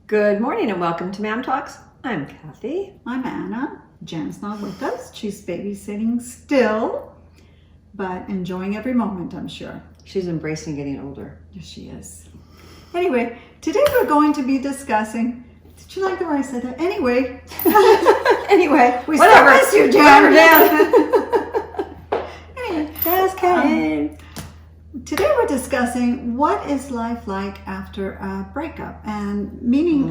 Good morning and welcome to Mam Talks. I'm Kathy. I'm Anna. Jen's not with us. She's babysitting still, but enjoying every moment, I'm sure. She's embracing getting older. Yes, she is. Anyway, today we're going to be discussing. Did you like the way I said that? Anyway. Anyway, We whatever. still miss you, Jen. Anyway, Just kidding. today we're discussing what is life like after a breakup, and meaning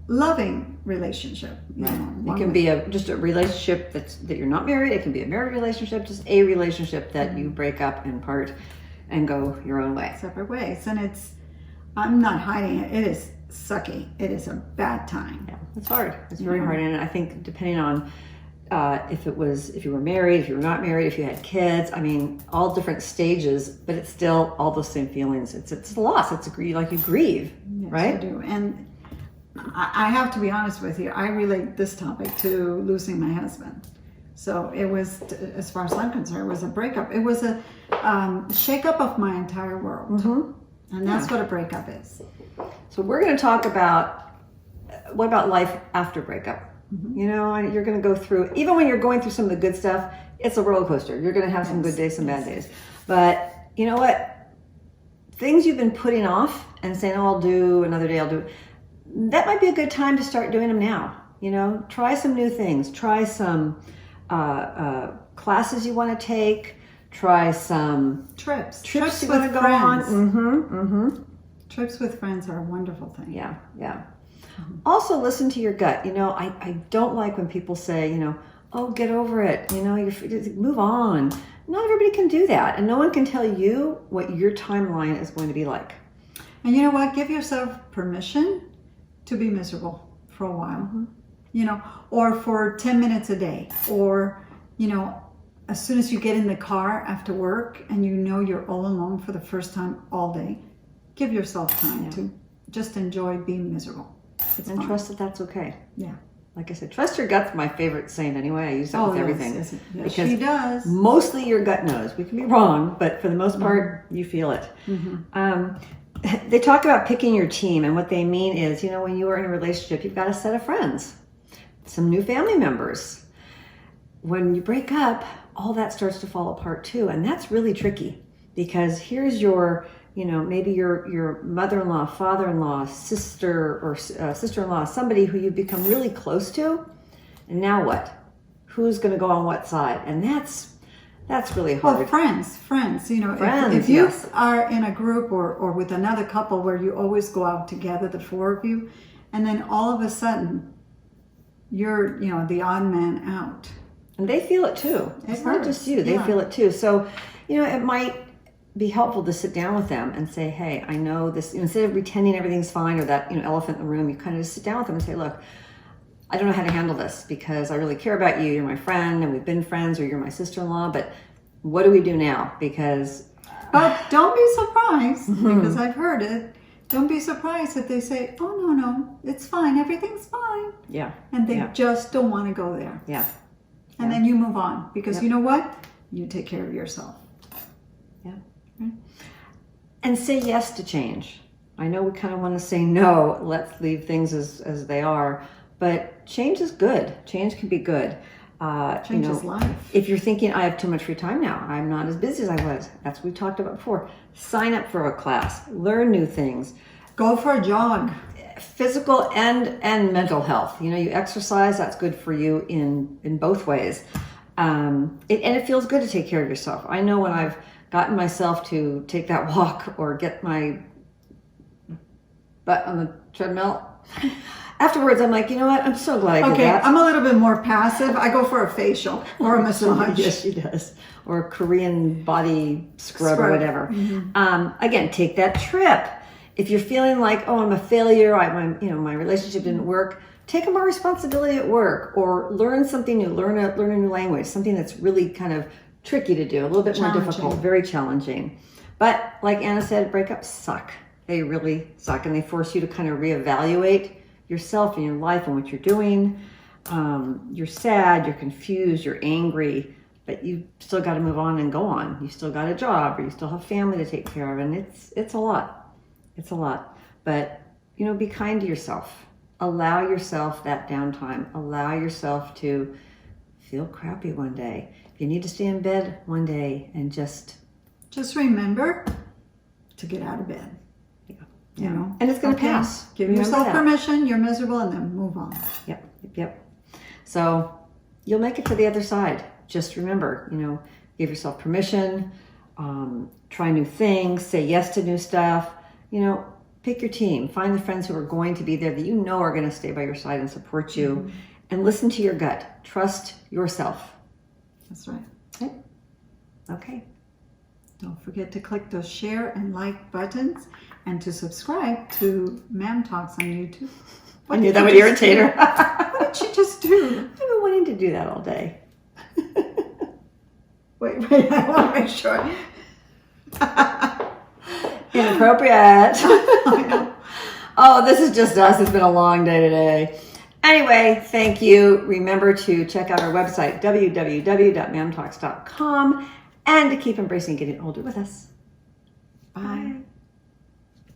loving relationship. It can be just a relationship that you're not married. It can be a married relationship, just a relationship that you break up and part and go your own way. Separate ways. And I'm not hiding it. It is sucky. It is a bad time. Yeah, it's hard. It's very hard. And I think depending on if you were married, if you were not married, if you had kids, I mean, all different stages, but it's still all those same feelings. It's a loss. It's like you grieve, Yes, right? I do. And I have to be honest with you. I relate this topic to losing my husband. So it was, as far as I'm concerned, it was a breakup. It was a shake-up of my entire world. Mm-hmm. And that's what a breakup is. So we're going to talk about what about life after breakup. Mm-hmm. You know, and you're going to go through, even when you're going through some of the good stuff, it's a roller coaster. You're going to have some good days, some bad days. But you know what? Things you've been putting off and saying, oh, I'll do another day, I'll do. That might be a good time to start doing them now. You know, try some new things. Try some classes you want to take. Try some Trips you want to with go friends. on. Trips with friends are a wonderful thing. Yeah. Also, listen to your gut. You know, I don't like when people say, you know, oh, get over it. You know, move on. Not everybody can do that. And no one can tell you what your timeline is going to be like. And you know what? Give yourself permission to be miserable for a while. You know, or for 10 minutes a day. Or, you know, as soon as you get in the car after work and you know you're all alone for the first time all day, give yourself time to just enjoy being miserable. It's fun. Trust that that's okay. Yeah. Like I said, trust your gut's my favorite saying anyway. I use that with everything. Yes, because she does. Mostly your gut knows. We can be wrong, but for the most part, you feel it. They talk about picking your team, and what they mean is, you know, when you are in a relationship, you've got a set of friends, some new family members. When you break up, all that starts to fall apart too, and that's really tricky because here's your, you know, maybe your mother-in-law, father-in-law, sister or sister-in-law, somebody who you've become really close to, and now what? Who's going to go on what side? And that's really hard. Well, friends, you know, Friends, if you yes. are in a group or with another couple where you always go out together, the four of you, and then all of a sudden you're, you know, the odd man out. And they feel it too. It's not just you. They feel it too. So, you know, it might be helpful to sit down with them and say, hey, I know this, instead of pretending everything's fine or that, you know, elephant in the room, you kind of just sit down with them and say, look, I don't know how to handle this because I really care about you. You're my friend and we've been friends, or you're my sister-in-law, but what do we do now? But don't be surprised, because I've heard it. Don't be surprised if they say, oh, no, it's fine. Everything's fine. Yeah. And they just don't want to go there. Yeah. And then you move on because you know what? You take care of yourself. Yeah. And say yes to change. I know we kind of want to say no, let's leave things as they are, but change is good. Change can be good. Change is life. If you're thinking, I have too much free time now, I'm not as busy as I was, that's what we talked about before. Sign up for a class, learn new things. Go for a jog. Physical and mental health. You know, you exercise, that's good for you in both ways. And it feels good to take care of yourself. I know when I've gotten myself to take that walk or get my butt on the treadmill, afterwards I'm like, you know what, I'm so glad I did that. I'm a little bit more passive. I go for a facial or a massage. Yes, she does. Or a Korean body scrub or whatever. Again, take that trip. If you're feeling like, oh, I'm a failure, my relationship didn't work, take more responsibility at work or learn something new, learn a new language, something that's really kind of tricky to do, a little bit more difficult, very challenging. But like Anna said, breakups suck. They really suck, and they force you to kind of reevaluate yourself and your life and what you're doing. You're sad, you're confused, you're angry, but you still got to move on and go on. You still got a job, or you still have family to take care of, and it's a lot. It's a lot. But be kind to yourself. Allow yourself that downtime. Allow yourself to feel crappy one day. If you need to stay in bed one day and just remember to get out of bed. Yeah. And it's going to pass. Give yourself permission. You're miserable, and then move on. Yep. So you'll make it to the other side. Just remember, give yourself permission. Try new things. Say yes to new stuff. Pick your team. Find the friends who are going to be there that are going to stay by your side and support you. And listen to your gut. Trust yourself. That's right. Okay. Don't forget to click those share and like buttons and to subscribe to Ma'am Talks on YouTube. I knew that would irritate her. What did you just do? I've been wanting to do that all day. Wait, I want to make sure. Inappropriate. I know. Oh, this is just us. It's been a long day today. Anyway, thank you. Remember to check out our website, www.mamtalks.com, and to keep embracing getting older with us. Bye.